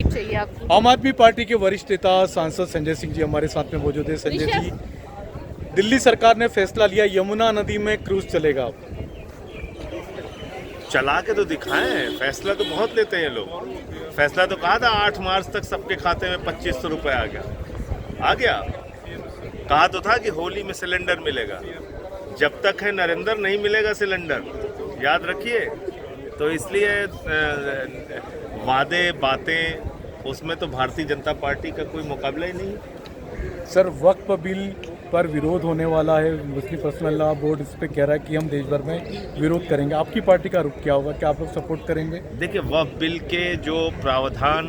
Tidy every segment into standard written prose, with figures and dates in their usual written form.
चाहिए आपको? आम आदमी पार्टी के वरिष्ठ नेता सांसद संजय सिंह जी हमारे साथ में मौजूद है। संजय जी, दिल्ली सरकार ने फैसला लिया यमुना नदी में क्रूज चलेगा। अब चला के तो दिखाएं। फैसला तो बहुत लेते हैं लोग। फैसला तो कहा था 8 मार्च तक सबके खाते में 2500 रुपए आ गया। कहा तो था कि होली में सिलेंडर मिलेगा। जब तक है नरेंद्र नहीं मिलेगा सिलेंडर, याद रखिए। तो इसलिए वादे बातें, उसमें तो भारतीय जनता पार्टी का कोई मुकाबला ही नहीं। सर, वक्फ बिल पर विरोध होने वाला है। मुस्लिम पर्सनल लॉ बोर्ड इस पे कह रहा है कि हम देश भर में विरोध करेंगे। आपकी पार्टी का रुख क्या होगा? क्या आप लोग सपोर्ट करेंगे? देखिए, वक्फ बिल के जो प्रावधान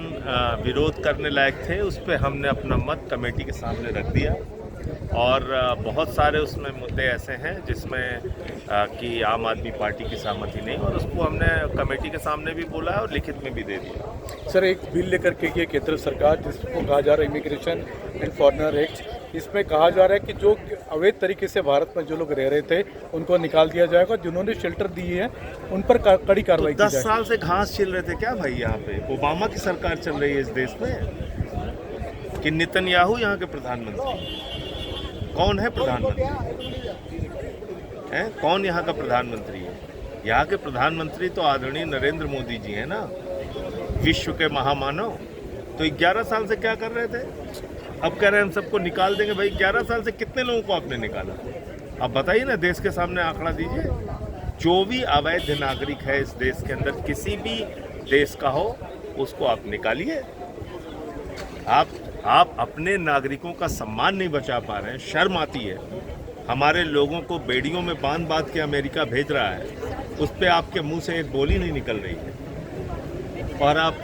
विरोध करने लायक थे, उस पर हमने अपना मत कमेटी के सामने रख दिया। और बहुत सारे उसमें मुद्दे ऐसे हैं जिसमें कि आम आदमी पार्टी की सहमति नहीं, और उसको हमने कमेटी के सामने भी बोला है और लिखित में भी दे दिया। सर, एक बिल लेकर के ये केंद्र सरकार, जिसको कहा जा रहा है इमिग्रेशन एंड फॉरेनर एक्ट, इसमें कहा जा रहा है कि जो अवैध तरीके से भारत में जो लोग रह रहे थे उनको निकाल दिया जाएगा। जिन्होंने शेल्टर दिए हैं उन पर कड़ी कार्रवाई की जाए। 10 साल से घास छिल रहे थे क्या भाई? यहाँ पे ओबामा की सरकार चल रही है इस देश में कि नेतन्याहू यहाँ के प्रधानमंत्री? कौन है प्रधानमंत्री? कौन यहाँ का प्रधानमंत्री है? यहाँ के प्रधानमंत्री तो आदरणीय नरेंद्र मोदी जी हैं ना, विश्व के महामानव। तो 11 साल से क्या कर रहे थे? अब कह रहे हैं हम सबको निकाल देंगे। भाई 11 साल से कितने लोगों को आपने निकाला? अब बताइए ना, देश के सामने आंकड़ा दीजिए। जो भी अवैध नागरिक है इस देश के अंदर, किसी भी देश का हो, उसको आप निकालिए। आप अपने नागरिकों का सम्मान नहीं बचा पा रहे हैं। शर्म आती है। हमारे लोगों को बेड़ियों में बांध के अमेरिका भेज रहा है, उस पर आपके मुंह से एक बोली नहीं निकल रही है और आप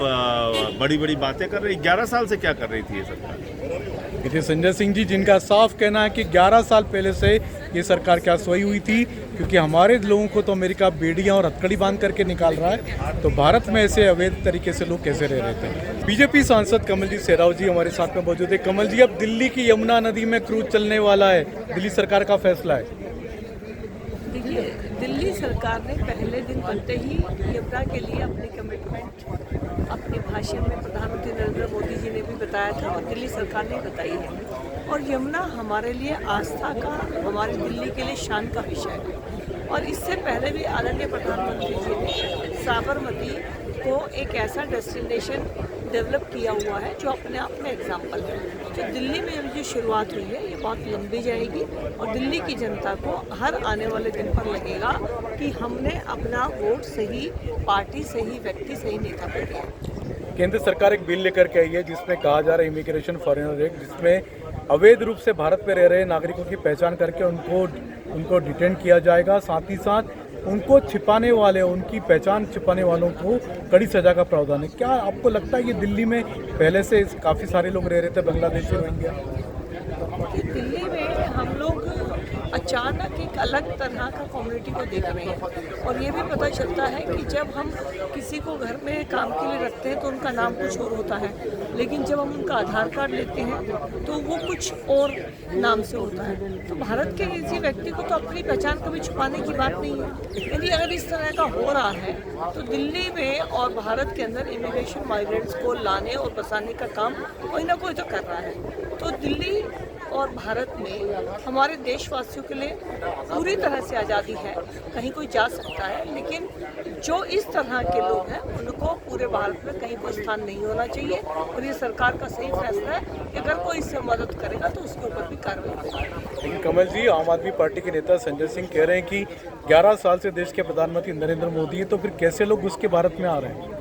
बड़ी बड़ी बातें कर रहे हैं। 11 साल से क्या कर रही थी ये सरकार? ये संजय सिंह जी, जिनका साफ कहना है कि 11 साल पहले से ये सरकार क्या सोई हुई थी, क्योंकि हमारे लोगों को तो अमेरिका बेड़ियां और हथकड़ी बांध करके निकाल रहा है, तो भारत में ऐसे अवैध तरीके से लोग कैसे रह रहे थे। बीजेपी सांसद कमलजीत सेहराव जी हमारे साथ में मौजूद है। कमल जी, अब दिल्ली की यमुना नदी में क्रूज चलने वाला है, दिल्ली सरकार का फैसला है। देखिए, दिल्ली सरकार ने पहले दिन बनते ही यमुना के लिए अपनी कमिटमेंट अपने भाषण में प्रधानमंत्री नरेंद्र मोदी जी ने भी बताया था और दिल्ली सरकार ने बताई है। और यमुना हमारे लिए आस्था का, हमारी दिल्ली के लिए शान का विषय है। और इससे पहले भी आदरणीय प्रधानमंत्री जी ने साबरमती को एक ऐसा डेस्टिनेशन डेवलप किया हुआ है जो अपने आप में एग्जाम्पल है। जो दिल्ली में जो शुरुआत हुई है ये बहुत लंबी जाएगी और दिल्ली की जनता को हर आने वाले दिन पर लगेगा कि हमने अपना वोट सही पार्टी, सही व्यक्ति, सही नेता पर दिया। केंद्र सरकार एक बिल लेकर के आई है जिसमें कहा जा रहा है इमिग्रेशन फॉरेनर एक्ट, जिसमें अवैध रूप से भारत में रह रहे नागरिकों की पहचान करके उनको डिटेन किया जाएगा। साथ ही साथ उनको छिपाने वाले, उनकी पहचान छिपाने वालों को कड़ी सजा का प्रावधान है। क्या आपको लगता है ये दिल्ली में पहले से काफ़ी सारे लोग रह रहे थे, बांग्लादेशी, रोहिंग्या? दिल्ली में हम लोग अचानक एक अलग तरह का कम्युनिटी को देख रहे हैं और ये भी पता चलता है कि जब हम किसी को घर में काम के लिए रखते हैं तो उनका नाम कुछ और होता है, लेकिन जब हम उनका आधार कार्ड लेते हैं तो वो कुछ और नाम से होता है। तो भारत के किसी व्यक्ति को तो अपनी पहचान कभी छुपाने की बात नहीं है। यदि अगर इस तरह का हो रहा है तो दिल्ली में और भारत के अंदर इमिग्रेशन माइग्रेंट्स को लाने और बसाने का काम कोई ना कोई तो कर रहा है। तो दिल्ली और भारत में हमारे देशवासियों के लिए पूरी तरह से आज़ादी है, कहीं कोई जा सकता है, लेकिन जो इस तरह के लोग हैं उनको पूरे भारत में कहीं कोई स्थान नहीं होना चाहिए। और ये सरकार का सही फैसला है कि अगर कोई इससे मदद करेगा तो उसके ऊपर भी कार्रवाई होगी। लेकिन कमल जी, आम आदमी पार्टी के नेता संजय सिंह कह रहे हैं कि 11 साल से देश के प्रधानमंत्री नरेंद्र मोदी है, तो फिर कैसे लोग घुस के भारत में आ रहे हैं?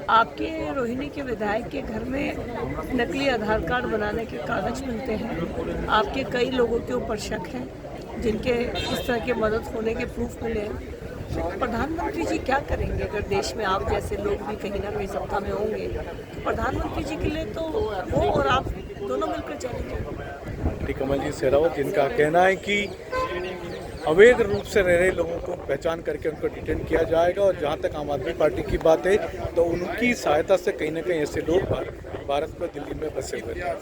आपके रोहिणी के विधायक के घर में नकली आधार कार्ड बनाने के कागज मिलते हैं। आपके कई लोगों के ऊपर शक है जिनके इस तरह के मदद होने के प्रूफ मिले हैं। तो प्रधानमंत्री जी क्या करेंगे अगर देश में आप जैसे लोग भी कहीं ना कहीं सत्ता में होंगे? तो प्रधानमंत्री जी के लिए तो वो और आप दोनों मिलकर चलेंगे। कमल जी सेहरावत, जिनका कहना है कि अवैध रूप से रह रहे लोगों को पहचान करके उनको डिटेन किया जाएगा। और जहां तक आम आदमी पार्टी की बात है तो उनकी सहायता से कहीं ना कहीं ऐसे लोग भारत में, दिल्ली में बसे हुए हैं।